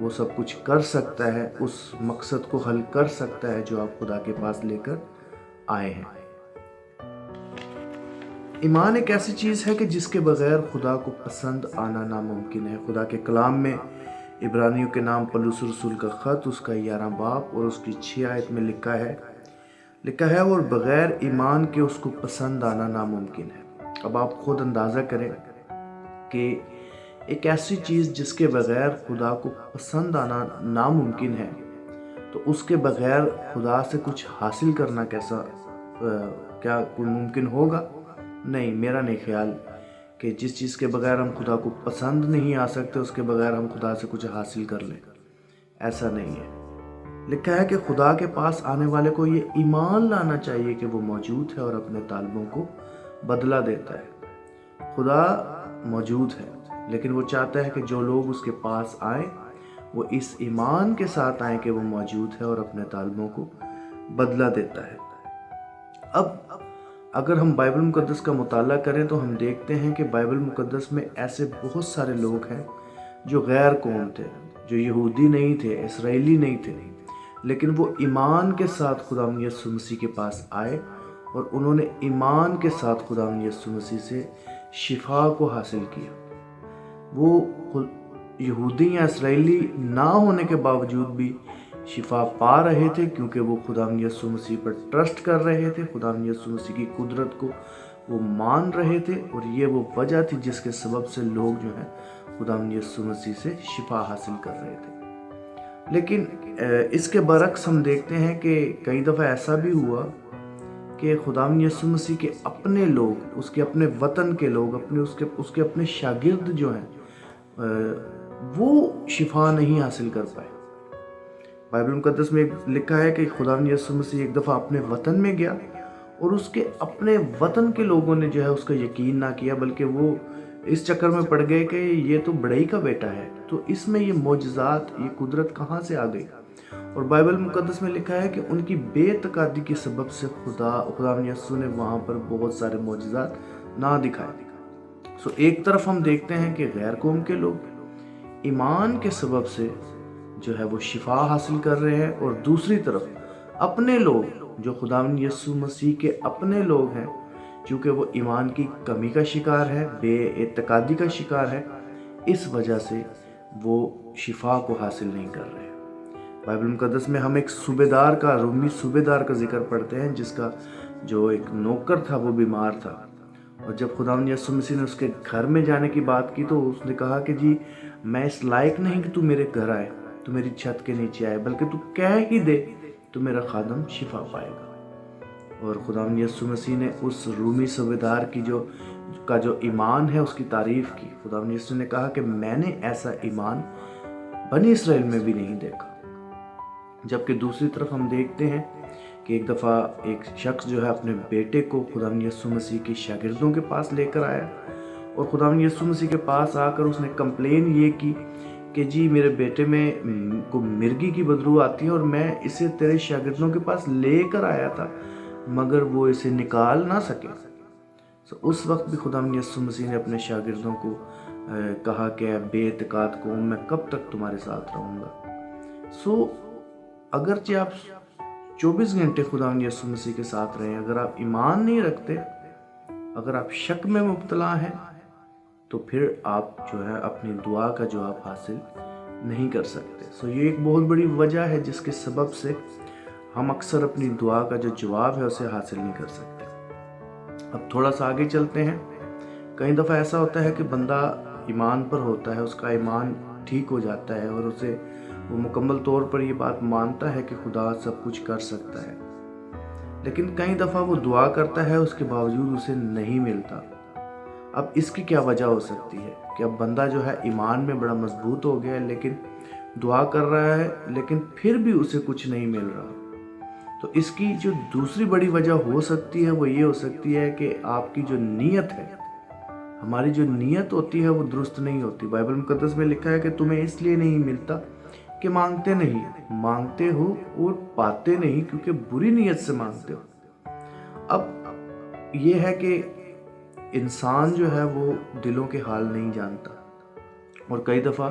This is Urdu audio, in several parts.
وہ سب کچھ کر سکتا ہے، اس مقصد کو حل کر سکتا ہے جو آپ خدا کے پاس لے کر آئے ہیں۔ ایمان ایک ایسی چیز ہے کہ جس کے بغیر خدا کو پسند آنا ناممکن ہے۔ خدا کے کلام میں عبرانیوں کے نام پولس رسول کا خط، اس کا 11 باب اور اس کی 6 آیت میں لکھا ہے اور بغیر ایمان کے اس کو پسند آنا ناممکن ہے۔ اب آپ خود اندازہ کریں کہ ایک ایسی چیز جس کے بغیر خدا کو پسند آنا ناممکن ہے، تو اس کے بغیر خدا سے کچھ حاصل کرنا کیا کوئی ممکن ہوگا؟ نہیں، میرا نہیں خیال کہ جس چیز کے بغیر ہم خدا کو پسند نہیں آ سکتے اس کے بغیر ہم خدا سے کچھ حاصل کر لیں، ایسا نہیں ہے۔ لکھا ہے کہ خدا کے پاس آنے والے کو یہ ایمان لانا چاہیے کہ وہ موجود ہے اور اپنے طالبوں کو بدلہ دیتا ہے۔ خدا موجود ہے، لیکن وہ چاہتا ہے کہ جو لوگ اس کے پاس آئیں وہ اس ایمان کے ساتھ آئیں کہ وہ موجود ہے اور اپنے طالبوں کو بدلہ دیتا ہے۔ اب اگر ہم بائبل مقدس کا مطالعہ کریں تو ہم دیکھتے ہیں کہ بائبل مقدس میں ایسے بہت سارے لوگ ہیں جو غیر قوم تھے، جو یہودی نہیں تھے، اسرائیلی نہیں تھے، لیکن وہ ایمان کے ساتھ خداوند یسوع مسیح کے پاس آئے اور انہوں نے ایمان کے ساتھ خداوند یسوع مسیح سے شفا کو حاصل کیا۔ وہ یہودی یا اسرائیلی نہ ہونے کے باوجود بھی شفا پا رہے تھے، کیونکہ وہ خداوند یسوع مسیح پر ٹرسٹ کر رہے تھے، خداوند یسوع مسیح کی قدرت کو وہ مان رہے تھے، اور یہ وہ وجہ تھی جس کے سبب سے لوگ جو ہیں خداوند یسوع مسیح سے شفا حاصل کر رہے تھے۔ لیکن اس کے برعکس ہم دیکھتے ہیں کہ کئی دفعہ ایسا بھی ہوا کہ خداوند یسوع مسیح کے اپنے لوگ، اس کے اپنے وطن کے لوگ، اس کے اپنے شاگرد جو ہیں وہ شفا نہیں حاصل کر پائے۔ بائبل مقدس میں لکھا ہے کہ خداوند یسوع مسیح ایک دفعہ اپنے وطن میں گیا اور اس کے اپنے وطن کے لوگوں نے جو ہے اس کا یقین نہ کیا، بلکہ وہ اس چکر میں پڑ گئے کہ یہ تو بڑھئی کا بیٹا ہے۔ تو اس میں یہ معجزات، یہ قدرت کہاں سے آ گئی؟ اور بائبل مقدس میں لکھا ہے کہ ان کی بے اعتقادی کے سبب سے خداوند یسوع نے وہاں پر بہت سارے معجزات نہ دکھائے۔ ایک طرف ہم دیکھتے ہیں کہ غیر قوم کے لوگ ایمان کے سبب سے جو ہے وہ شفا حاصل کر رہے ہیں، اور دوسری طرف اپنے لوگ جو خداوند یسوع مسیح کے اپنے لوگ ہیں، چونکہ وہ ایمان کی کمی کا شکار ہے، بے اعتقادی کا شکار ہے، اس وجہ سے وہ شفا کو حاصل نہیں کر رہے۔ بائبل مقدس میں ہم ایک رومی صوبیدار کا ذکر پڑھتے ہیں، جس کا جو ایک نوکر تھا وہ بیمار تھا، اور جب خداوند یسوع مسیح نے اس کے گھر میں جانے کی بات کی تو اس نے کہا کہ جی میں اس لائق نہیں کہ تو میرے گھر آئے، تو میری چھت کے نیچے آئے، بلکہ تو کہہ ہی دے تو میرا خادم شفا پائے گا۔ اور خداوند یسوع مسیح نے اس رومی صوبیدار کا جو ایمان ہے اس کی تعریف کی۔ خداوند یسوع نے کہا کہ میں نے ایسا ایمان بنی اسرائیل میں بھی نہیں دیکھا۔ جبکہ دوسری طرف ہم دیکھتے ہیں کہ ایک دفعہ ایک شخص جو ہے اپنے بیٹے کو خداوند یسوع مسیح کے شاگردوں کے پاس لے کر آیا، اور خداوند یسوع مسیح کے پاس آ کر اس نے کمپلین یہ کی کہ جی میرے بیٹے میں کو مرگی کی بدبو آتی ہے، اور میں اسے تیرے شاگردوں کے پاس لے کر آیا تھا مگر وہ اسے نکال نہ سکے۔ اس وقت بھی خداوند یسوع مسیح نے اپنے شاگردوں کو کہا کہ بے اعتقاد قوم، میں کب تک تمہارے ساتھ رہوں گا۔ اگرچہ آپ 24 گھنٹے خداوند یسوع مسیح کے ساتھ رہیں، اگر آپ ایمان نہیں رکھتے، اگر آپ شک میں مبتلا ہیں، تو پھر آپ جو ہے اپنی دعا کا جواب حاصل نہیں کر سکتے۔ یہ ایک بہت بڑی وجہ ہے جس کے سبب سے ہم اکثر اپنی دعا کا جو جواب ہے اسے حاصل نہیں کر سکتے۔ اب تھوڑا سا آگے چلتے ہیں۔ کئی دفعہ ایسا ہوتا ہے کہ بندہ ایمان پر ہوتا ہے، اس کا ایمان ٹھیک ہو جاتا ہے، اور وہ مکمل طور پر یہ بات مانتا ہے کہ خدا سب کچھ کر سکتا ہے، لیکن کئی دفعہ وہ دعا کرتا ہے، اس کے باوجود اسے نہیں ملتا۔ اب اس کی کیا وجہ ہو سکتی ہے کہ اب بندہ جو ہے ایمان میں بڑا مضبوط ہو گیا ہے، لیکن دعا کر رہا ہے لیکن پھر بھی اسے کچھ نہیں مل رہا۔ تو اس کی جو دوسری بڑی وجہ ہو سکتی ہے وہ یہ ہو سکتی ہے کہ آپ کی جو نیت ہے، ہماری جو نیت ہوتی ہے وہ درست نہیں ہوتی۔ بائبل مقدس میں لکھا ہے کہ تمہیں اس لیے نہیں ملتا کہ مانگتے ہو اور پاتے نہیں، کیونکہ بری نیت سے مانگتے ہو۔ اب یہ ہے کہ انسان جو ہے وہ دلوں کے حال نہیں جانتا، اور کئی دفعہ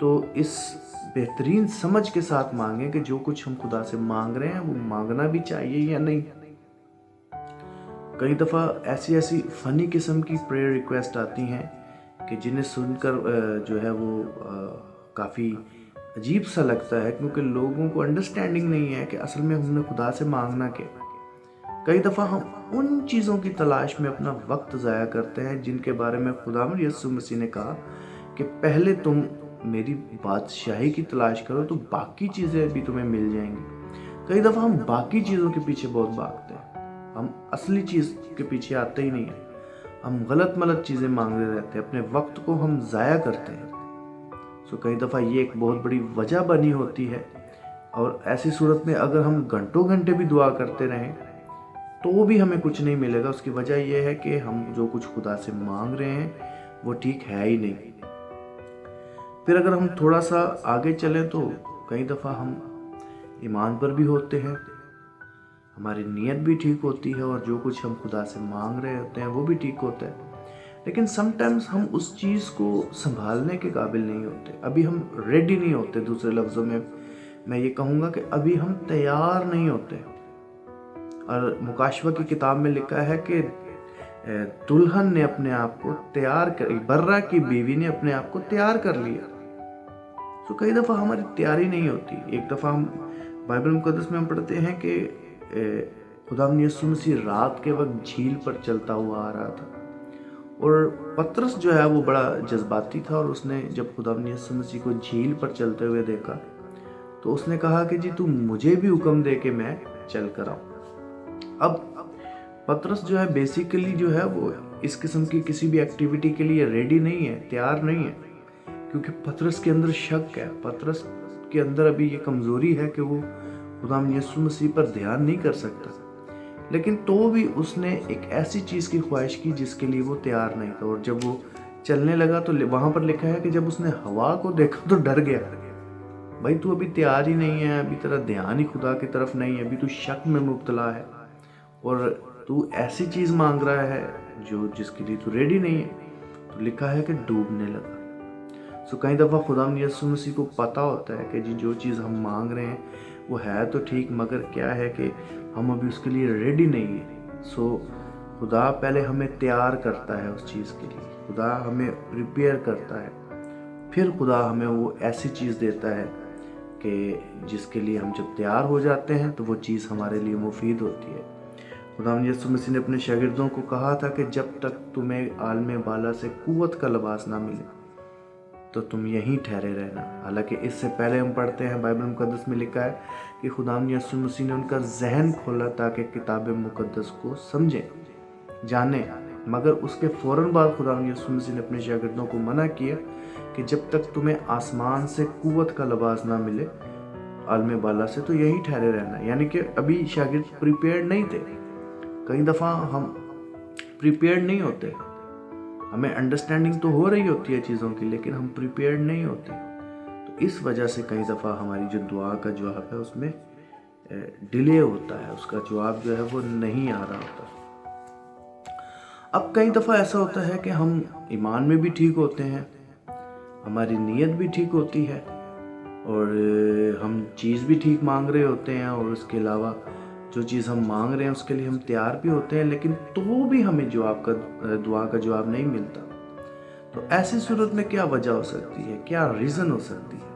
تو اس بہترین سمجھ کے ساتھ مانگیں کہ جو کچھ ہم خدا سے مانگ رہے ہیں وہ مانگنا بھی چاہیے یا نہیں۔ کئی دفعہ ایسی فنی قسم کی پریئر ریکویسٹ آتی ہیں کہ جنہیں سن کر جو ہے وہ کافی عجیب سا لگتا ہے، کیونکہ لوگوں کو انڈرسٹینڈنگ نہیں ہے کہ اصل میں ہم نے خدا سے مانگنا کیا۔ کئی دفعہ ہم ان چیزوں کی تلاش میں اپنا وقت ضائع کرتے ہیں جن کے بارے میں خداوند یسوع مسیح نے کہا کہ پہلے تم میری بادشاہی کی تلاش کرو تو باقی چیزیں بھی تمہیں مل جائیں گی۔ کئی دفعہ ہم باقی چیزوں کے پیچھے بہت بھاگتے ہیں، ہم اصلی چیز کے پیچھے آتے ہی نہیں ہیں، ہم غلط ملت چیزیں مانگتے رہتے ہیں، اپنے وقت کو ہم ضائع کرتے ہیں۔ کئی دفعہ یہ ایک بہت بڑی وجہ بنی ہوتی ہے، اور ایسی صورت میں اگر ہم گھنٹوں گھنٹے بھی دعا کرتے رہیں تو بھی ہمیں کچھ نہیں ملے گا۔ اس کی وجہ یہ ہے کہ ہم جو کچھ خدا سے مانگ رہے ہیں وہ ٹھیک ہے ہی نہیں۔ پھر اگر ہم تھوڑا سا آگے چلیں تو کئی دفعہ ہم ایمان پر بھی ہوتے ہیں، ہماری نیت بھی ٹھیک ہوتی ہے اور جو کچھ ہم خدا سے مانگ رہے ہوتے ہیں وہ بھی ٹھیک ہوتا ہے، لیکن سم ٹائمز ہم اس چیز کو سنبھالنے کے قابل نہیں ہوتے، ابھی ہم ریڈی نہیں ہوتے۔ دوسرے لفظوں میں یہ کہوں گا کہ ابھی ہم تیار نہیں ہوتے۔ اور مکاشفہ کی کتاب میں لکھا ہے کہ دلہن نے اپنے آپ کو تیار کر، برہ کی بیوی نے اپنے آپ کو تیار کر لیا۔ تو کئی دفعہ ہماری تیاری نہیں ہوتی۔ ایک دفعہ ہم بائبل مقدس میں ہم پڑھتے ہیں کہ خداوند یسوع مسیح رات کے وقت جھیل پر چلتا ہوا آ رہا تھا، اور پطرس جو ہے وہ بڑا جذباتی تھا، اور اس نے جب خداوند یسوع مسیح کو جھیل پر چلتے ہوئے دیکھا تو اس نے کہا کہ جی تم مجھے بھی حکم دے کہ میں چل کر آؤں۔ اب پطرس جو ہے بیسیکلی جو ہے وہ اس قسم کی کسی بھی ایکٹیویٹی کے لیے ریڈی نہیں ہے، تیار نہیں ہے، کیونکہ پطرس کے اندر شک ہے، پطرس کے اندر ابھی یہ کمزوری ہے کہ وہ خداوند یسوع مسیح پر دھیان نہیں کر سکتا۔ لیکن تو بھی اس نے ایک ایسی چیز کی خواہش کی جس کے لیے وہ تیار نہیں تھا، اور جب وہ چلنے لگا تو وہاں پر لکھا ہے کہ جب اس نے ہوا کو دیکھا تو ڈر گیا۔ بھائی تو ابھی تیار ہی نہیں ہے، ابھی تیرا دھیان ہی خدا کی طرف نہیں ہے، ابھی تو شک میں مبتلا ہے، اور تو ایسی چیز مانگ رہا ہے جس کے لیے تو ریڈی نہیں ہے۔ تو لکھا ہے کہ ڈوبنے لگا۔ کئی دفعہ خداوند یسوع مسیح کو پتا ہوتا ہے کہ جی جو چیز ہم مانگ رہے ہیں وہ ہے تو ٹھیک، مگر کیا ہے کہ ہم ابھی اس کے لیے ریڈی نہیں ہیں۔ خدا پہلے ہمیں تیار کرتا ہے اس چیز کے لیے، خدا ہمیں پریپیئر کرتا ہے، پھر خدا ہمیں وہ ایسی چیز دیتا ہے کہ جس کے لیے ہم جب تیار ہو جاتے ہیں تو وہ چیز ہمارے لیے مفید ہوتی ہے۔ خداوند یسوع مسیح نے اپنے شاگردوں کو کہا تھا کہ جب تک تمہیں عالم بالا سے قوت کا لباس نہ ملے تو تم یہیں ٹھہرے رہنا۔ حالانکہ اس سے پہلے ہم پڑھتے ہیں بائبل مقدس میں لکھا ہے کہ خداوند یسوع مسیح نے ان کا ذہن کھولا تاکہ کتاب مقدس کو سمجھیں، جانیں، مگر اس کے فوراً بعد خداوند یسوع مسیح نے اپنے شاگردوں کو منع کیا کہ جب تک تمہیں آسمان سے قوت کا لباس نہ ملے عالم بالا سے تو یہی ٹھہرے رہنا۔ یعنی کہ ابھی شاگرد پریپیئرڈ نہیں تھے۔ کئی دفعہ ہم پریپیئرڈ نہیں ہوتے، ہمیں انڈرسٹینڈنگ تو ہو رہی ہوتی ہے چیزوں کی، لیکن ہم پریپیئرڈ نہیں ہوتے، تو اس وجہ سے کئی دفعہ ہماری جو دعا کا جواب ہے اس میں ڈیلے ہوتا ہے، اس کا جواب جو ہے وہ نہیں آ رہا ہوتا۔ اب کئی دفعہ ایسا ہوتا ہے کہ ہم ایمان میں بھی ٹھیک ہوتے ہیں، ہماری نیت بھی ٹھیک ہوتی ہے، اور ہم چیز بھی ٹھیک مانگ رہے ہوتے ہیں، اور اس کے علاوہ جو چیز ہم مانگ رہے ہیں اس کے لیے ہم تیار بھی ہوتے ہیں، لیکن تو بھی ہمیں دعا کا جواب نہیں ملتا۔ تو ایسی صورت میں کیا وجہ ہو سکتی ہے، کیا ریزن ہو سکتی ہے؟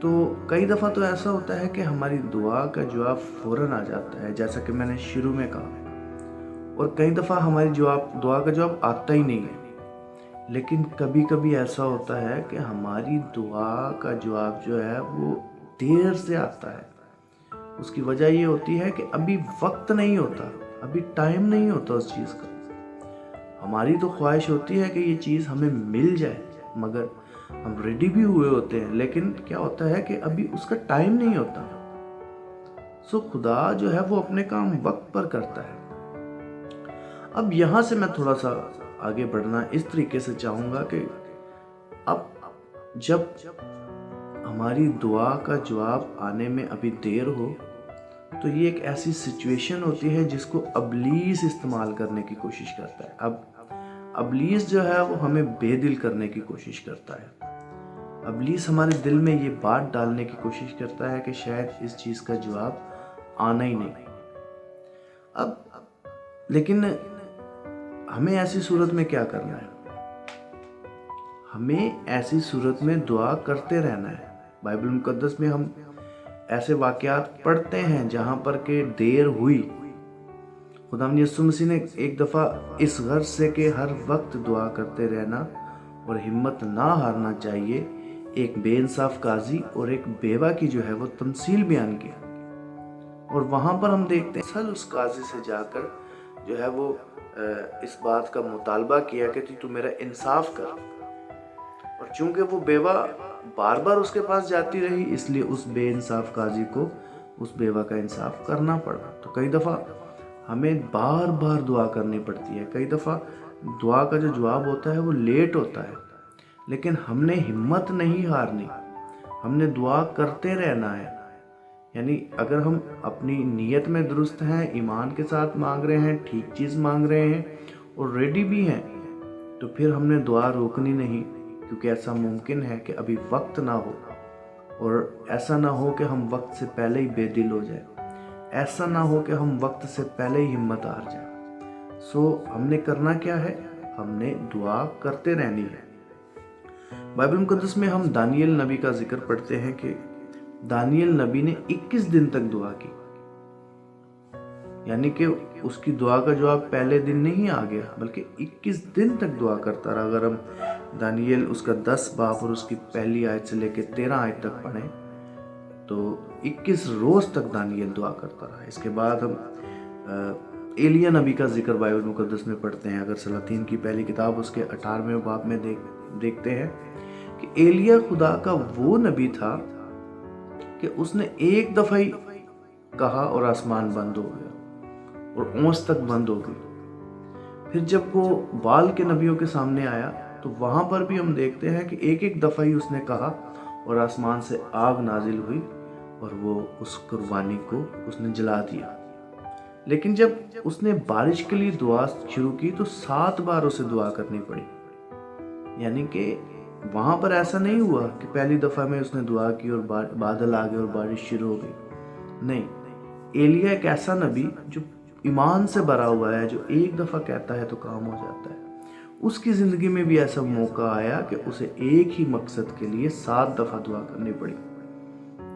تو کئی دفعہ تو ایسا ہوتا ہے کہ ہماری دعا کا جواب فوراً آ جاتا ہے، جیسا کہ میں نے شروع میں کہا، اور کئی دفعہ ہماری دعا کا جواب آتا ہی نہیں ہے۔ لیکن کبھی کبھی ایسا ہوتا ہے کہ ہماری دعا کا جواب جو ہے وہ دیر سے آتا ہے۔ اس کی وجہ یہ ہوتی ہے کہ ابھی وقت نہیں ہوتا، ابھی ٹائم نہیں ہوتا اس چیز کا۔ ہماری تو خواہش ہوتی ہے کہ یہ چیز ہمیں مل جائے، مگر ہم ریڈی بھی ہوئے ہوتے ہیں، لیکن کیا ہوتا ہے کہ ابھی اس کا ٹائم نہیں ہوتا۔ خدا جو ہے وہ اپنے کام وقت پر کرتا ہے۔ اب یہاں سے میں تھوڑا سا آگے بڑھنا اس طریقے سے چاہوں گا کہ اب جب ہماری دعا کا جواب آنے میں ابھی دیر ہو تو یہ ایک ایسی سچویشن ہوتی ہے جس کو ابلیس استعمال کرنے کی کوشش کرتا ہے۔ اب ابلیس جو ہے وہ ہمیں بے دل کرنے کی کوشش کرتا ہے۔ ابلیس ہمارے دل میں یہ بات ڈالنے کی کوشش کرتا ہے کہ شاید اس چیز کا جواب آنا ہی نہیں۔ اب لیکن ہمیں ایسی صورت میں کیا کرنا ہے؟ ہمیں ایسی صورت میں دعا کرتے رہنا ہے۔ بائبل مقدس میں ہم ایسے واقعات پڑھتے ہیں جہاں پر کہ دیر ہوئی، خداوند یسوع مسیح نے ایک دفعہ اس غرض سے کہ ہر وقت دعا کرتے رہنا اور ہمت نہ ہارنا چاہیے، ایک بے انصاف قاضی اور ایک بیوہ کی جو ہے وہ تمثیل بیان کیا، اور وہاں پر ہم دیکھتے ہیں اس قاضی سے جا کر جو ہے وہ اس بات کا مطالبہ کیا کہ تو میرا انصاف کر، اور چونکہ وہ بیوہ بار بار اس کے پاس جاتی رہی، اس لیے اس بے انصاف قاضی کو اس بیوہ کا انصاف کرنا پڑا۔ تو کئی دفعہ ہمیں بار بار دعا کرنی پڑتی ہے، کئی دفعہ دعا کا جو جواب ہوتا ہے وہ لیٹ ہوتا ہے، لیکن ہم نے ہمت نہیں ہارنی، ہم نے دعا کرتے رہنا ہے۔ یعنی اگر ہم اپنی نیت میں درست ہیں، ایمان کے ساتھ مانگ رہے ہیں، ٹھیک چیز مانگ رہے ہیں اور ریڈی بھی ہیں، تو پھر ہم نے دعا روکنی نہیں، کیونکہ ایسا ممکن ہے کہ ابھی وقت نہ ہو، اور ایسا نہ ہو کہ ہم وقت سے پہلے ہی بے دل ہو جائیں، ایسا نہ ہو کہ ہم وقت سے پہلے ہی ہمت ہار جائیں۔ ہم نے کرنا کیا ہے؟ ہم نے دعا کرتے رہنی ہے۔ بائبل مقدس میں ہم دانیل نبی کا ذکر پڑھتے ہیں کہ دانیل نبی نے 21 دن تک دعا کی، یعنی کہ اس کی دعا کا جواب پہلے دن نہیں آ گیا، بلکہ 21 دن تک دعا کرتا رہا۔ اگر ہم دانیل اس کا 10 باب اور اس کی پہلی آیت سے لے کے 13 آیت تک پڑھیں تو 21 روز تک دانیل دعا کرتا رہا۔ اس کے بعد ہم ایلیا نبی کا ذکر بائبل مقدس میں پڑھتے ہیں۔ اگر سلاطین کی پہلی کتاب اس کے 18ویں باب میں دیکھتے ہیں کہ ایلیا خدا کا وہ نبی تھا کہ اس نے ایک دفعہ ہی کہا اور آسمان بند ہو گیا اور اونس تک بند ہو گئی۔ پھر جب وہ بال کے نبیوں کے سامنے آیا تو وہاں پر بھی ہم دیکھتے ہیں کہ ایک دفعہ ہی اس نے کہا اور آسمان سے آگ نازل ہوئی اور وہ اس قربانی کو اس نے جلا دیا۔ لیکن جب اس نے بارش کے لیے دعا شروع کی تو 7 بار اسے دعا کرنی پڑی، یعنی کہ وہاں پر ایسا نہیں ہوا کہ پہلی دفعہ میں اس نے دعا کی اور بادل آ گئے اور بارش شروع ہو گئی۔ نہیں، ایلیا ایک ایسا نبی جو ایمان سے بھرا ہوا ہے، جو ایک دفعہ کہتا ہے تو کام ہو جاتا ہے۔ اس کی زندگی میں بھی ایسا موقع آیا کہ اسے ایک ہی مقصد کے لیے 7 دفعہ دعا کرنی پڑی۔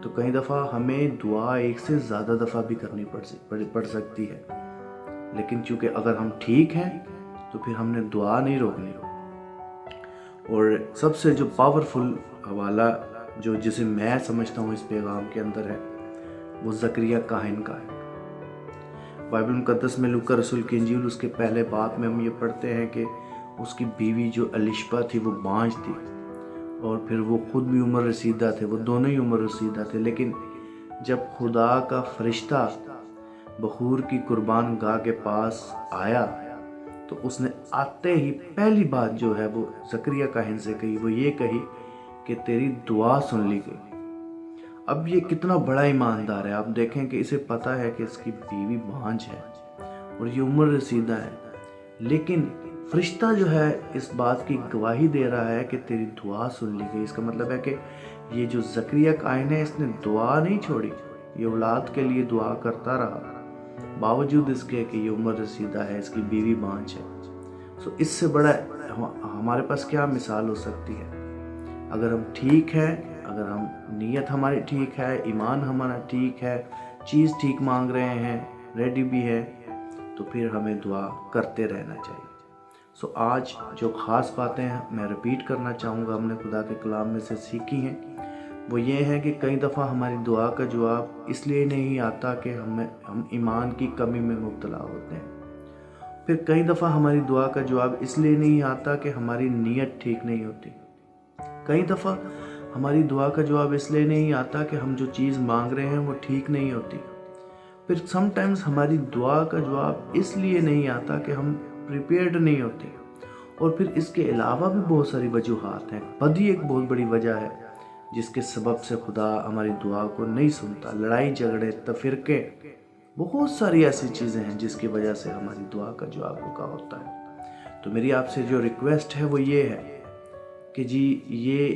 تو کئی دفعہ ہمیں دعا ایک سے زیادہ دفعہ بھی کرنی پڑ سکتی ہے، لیکن چونکہ اگر ہم ٹھیک ہیں تو پھر ہم نے دعا نہیں روکنی۔ اور سب سے جو پاورفل حوالہ جسے میں سمجھتا ہوں اس پیغام کے اندر ہے، وہ زکریا کاہن کا ہے۔ بائبل مقدس میں لوکا رسول کی انجیل اس کے پہلے باب میں ہم یہ پڑھتے ہیں کہ اس کی بیوی جو الشبہ تھی وہ بانجھ تھی، اور پھر وہ خود بھی عمر رسیدہ تھے، وہ دونوں ہی عمر رسیدہ تھے۔ لیکن جب خدا کا فرشتہ بخور کی قربان گاہ کے پاس آیا تو اس نے آتے ہی پہلی بات جو ہے وہ زکریا کاہن سے کہی، وہ یہ کہی کہ تیری دعا سن لی گئی۔ اب یہ کتنا بڑا ایماندار ہے، آپ دیکھیں کہ اسے پتا ہے کہ اس کی بیوی بانجھ ہے اور یہ عمر رسیدہ ہے، لیکن فرشتہ جو ہے اس بات کی گواہی دے رہا ہے کہ تیری دعا سن لی گئی۔ اس کا مطلب ہے کہ یہ جو زکریا کاہن ہے، اس نے دعا نہیں چھوڑی، یہ اولاد کے لیے دعا کرتا رہا، باوجود اس کے کہ یہ عمر رسیدہ ہے، اس کی بیوی بانجھ ہے۔ اس سے بڑا ہمارے پاس کیا مثال ہو سکتی ہے؟ اگر ہم ٹھیک ہیں، اگر ہم نیت ہماری ٹھیک ہے، ایمان ہمارا ٹھیک ہے، چیز ٹھیک مانگ رہے ہیں، ریڈی بھی ہے، تو پھر ہمیں دعا کرتے رہنا چاہیے۔ آج جو خاص باتیں میں ریپیٹ کرنا چاہوں گا ہم نے خدا کے کلام میں سے سیکھی ہیں، وہ یہ ہے کہ کئی دفعہ ہماری دعا کا جواب اس لیے نہیں آتا کہ ہم ایمان کی کمی میں مبتلا ہوتے ہیں۔ پھر کئی دفعہ ہماری دعا کا جواب اس لیے نہیں آتا کہ ہماری نیت ٹھیک نہیں ہوتی۔ کئی دفعہ ہماری دعا کا جواب اس لیے نہیں آتا کہ ہم جو چیز مانگ رہے ہیں وہ ٹھیک نہیں ہوتی۔ پھر سم ٹائمز ہماری دعا کا جواب اس لیے نہیں آتا کہ ہم پریپیئرڈ نہیں ہوتے۔ اور پھر اس کے علاوہ بھی بہت ساری وجوہات ہیں۔ بدی ایک بہت بڑی وجہ ہے جس کے سبب سے خدا ہماری دعا کو نہیں سنتا۔ لڑائی جھگڑے، تفرقے، بہت ساری ایسی چیزیں ہیں جس کی وجہ سے ہماری دعا کا جواب رکا ہوتا ہے۔ تو میری آپ سے جو ریکویسٹ ہے وہ یہ ہے کہ جی یہ